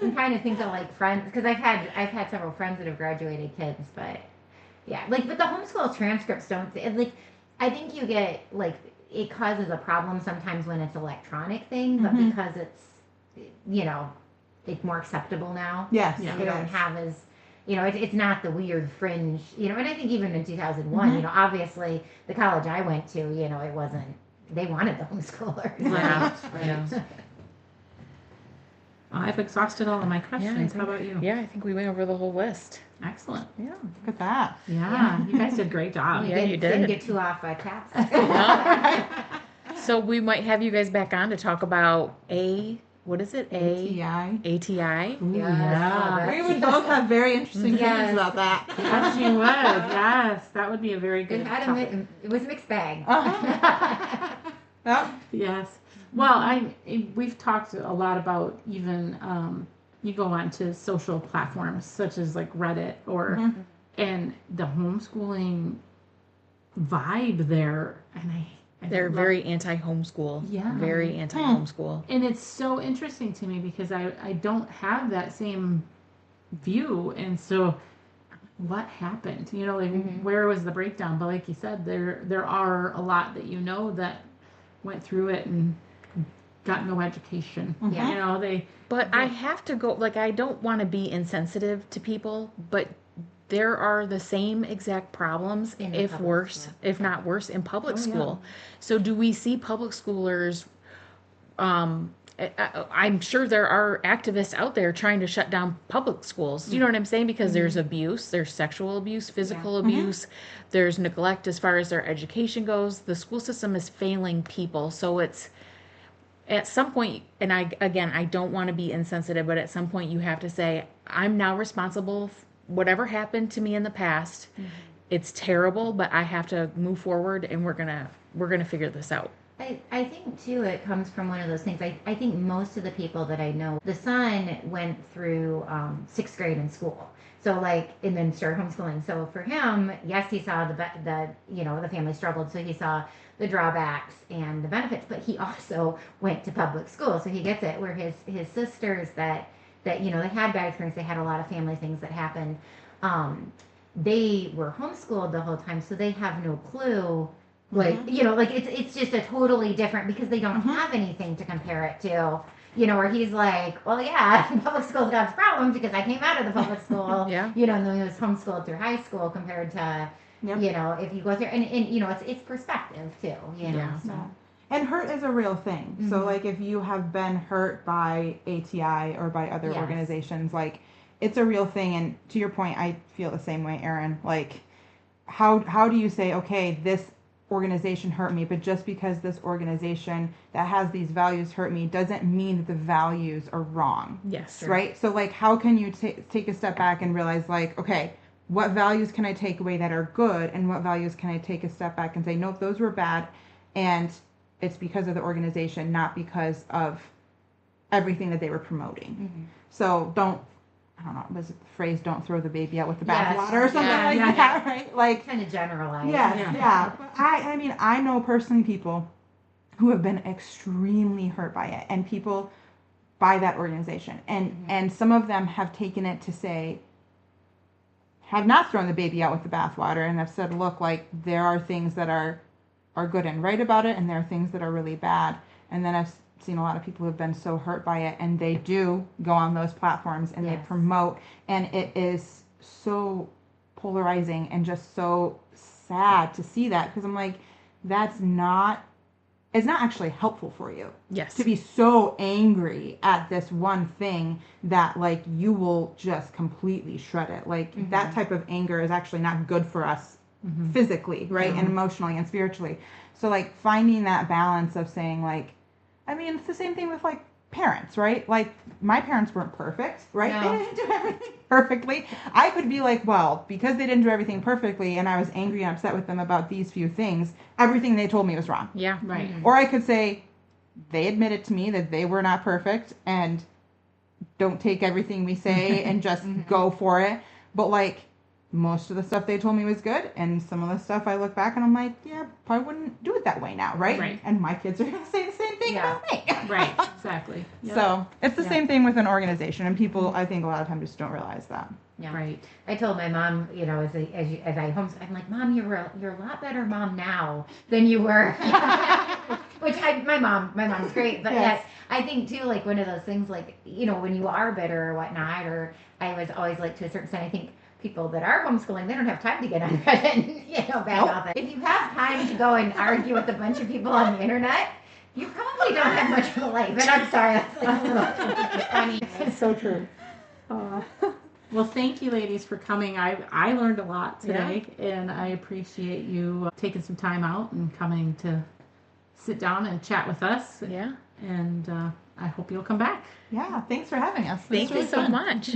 I'm trying to think of, like, friends, because I've had several friends that have graduated kids, but yeah, like, but the homeschool transcripts don't, like, I think you get, like, it causes a problem sometimes when it's electronic thing, but because it's, it's more acceptable now.
Yes.
Yeah.
You
it
don't
is.
have as, it's not the weird fringe, and I think even in 2001, obviously the college I went to, it wasn't, they wanted the homeschoolers.
Yeah.
Yeah.
I've exhausted all of my questions. How about you?
Yeah, I think we went over the whole list.
Excellent.
Yeah.
Look at that.
Yeah, you guys did a great job.
Yeah, you did.
Didn't get too off task.
So we might have you guys back on to talk about what is it?
ATI.
ATI.
Ooh,
Yeah.
We would both have very interesting
Yes.
opinions about that.
Yes, you would. Yes, that would be a very good topic.
It was a mixed bag.
Yep.
Yes. Well, we've talked a lot about even you go on to social platforms such as like Reddit or and the homeschooling vibe there, and
They're very anti-homeschool.
Yeah.
Very anti-homeschool.
and it's so interesting to me because I don't have that same view, and so what happened? Like where was the breakdown? But like you said, there are a lot that that went through it and got no education.
Yeah.
But I have to go, like, I don't want to be insensitive to people, but there are the same exact problems,
In
if
public
worse,
school.
if not worse, in public
Oh, yeah.
school. So do we see public schoolers, I'm sure there are activists out there trying to shut down public schools. Do you know what I'm saying? Because there's abuse, there's sexual abuse, physical abuse, there's neglect as far as their education goes. The school system is failing people. So at some point, and I don't want to be insensitive, but at some point you have to say, I'm now responsible for whatever happened to me in the past. It's terrible, but I have to move forward, and we're gonna figure this out.
I think too it comes from one of those things. I think most of the people that I know, the son went through 6th grade in school. So like, and then started homeschooling. So for him, yes, he saw the family struggled. So he saw the drawbacks and the benefits, but he also went to public school. So he gets it, where his sisters that they had bad experience, they had a lot of family things that happened. They were homeschooled the whole time, so they have no clue. Like, like it's just a totally different, because they don't have anything to compare it to. Where he's like, well, yeah, public school's got its problems because I came out of the public school.
Yeah.
And then he was homeschooled through high school, compared to, if you go through, and it's perspective too,
Yeah.
So.
And hurt is a real thing. So like, if you have been hurt by ATI or by other organizations, like, it's a real thing. And to your point, I feel the same way, Erin. Like, how do you say, okay, this organization hurt me, but just because this organization that has these values hurt me doesn't mean that the values are wrong.
Yes.
Right? So like, how can you take a step back and realize, like, okay, what values can I take away that are good, and what values can I take a step back and say, nope, those were bad, and it's because of the organization, not because of everything that they were promoting. So I don't know, was it the phrase, don't throw the baby out with the bathwater or something like that, right? Like,
kind of generalized.
Yeah. But I mean, I know personally people who have been extremely hurt by it, and people by that organization. And some of them have taken it to say, have not thrown the baby out with the bathwater, and have said, look, like, there are things that are good and right about it, and there are things that are really bad. And then I've seen a lot of people who have been so hurt by it, and they do go on those platforms and they promote, and it is so polarizing and just so sad to see that, because I'm like, it's not actually helpful for you.
Yes.
To be so angry at this one thing that, like, you will just completely shred it. Like, that type of anger is actually not good for us physically, right? And emotionally and spiritually. So like, finding that balance of saying, like, I mean, it's the same thing with, like, parents, right? Like, my parents weren't perfect, right?
No.
They didn't do everything perfectly. I could be like, well, because they didn't do everything perfectly, and I was angry and upset with them about these few things, everything they told me was wrong.
Yeah.
Right.
Or I could say, they admitted to me that they were not perfect, and don't take everything we say and just go for it. But, like, most of the stuff they told me was good, and some of the stuff I look back and I'm like, yeah, probably wouldn't do it that way now, right?
Right.
And my kids are going to say the same thing about me.
Right. Exactly. Yep.
So it's the same thing with an organization, and people, I think, a lot of times just don't realize that.
Yeah.
Right.
I told my mom, as I homeschool, I'm like, Mom, you're a lot better mom now than you were. Which my mom's great, but
Yes.
I think too, like, one of those things, like, when you are bitter or whatnot, or I was always, like, to a certain extent, I think people that are homeschooling, they don't have time to get on Reddit and back off it. If you have time to go and argue with a bunch of people on the internet, you probably don't have much of a life. And I'm sorry, that's like a little funny.
It's so true.
Well, thank you, ladies, for coming. I learned a lot today, and I appreciate you taking some time out and coming to sit down and chat with us.
Yeah.
And I hope you'll come back.
Yeah, thanks for having us.
Thank you so much.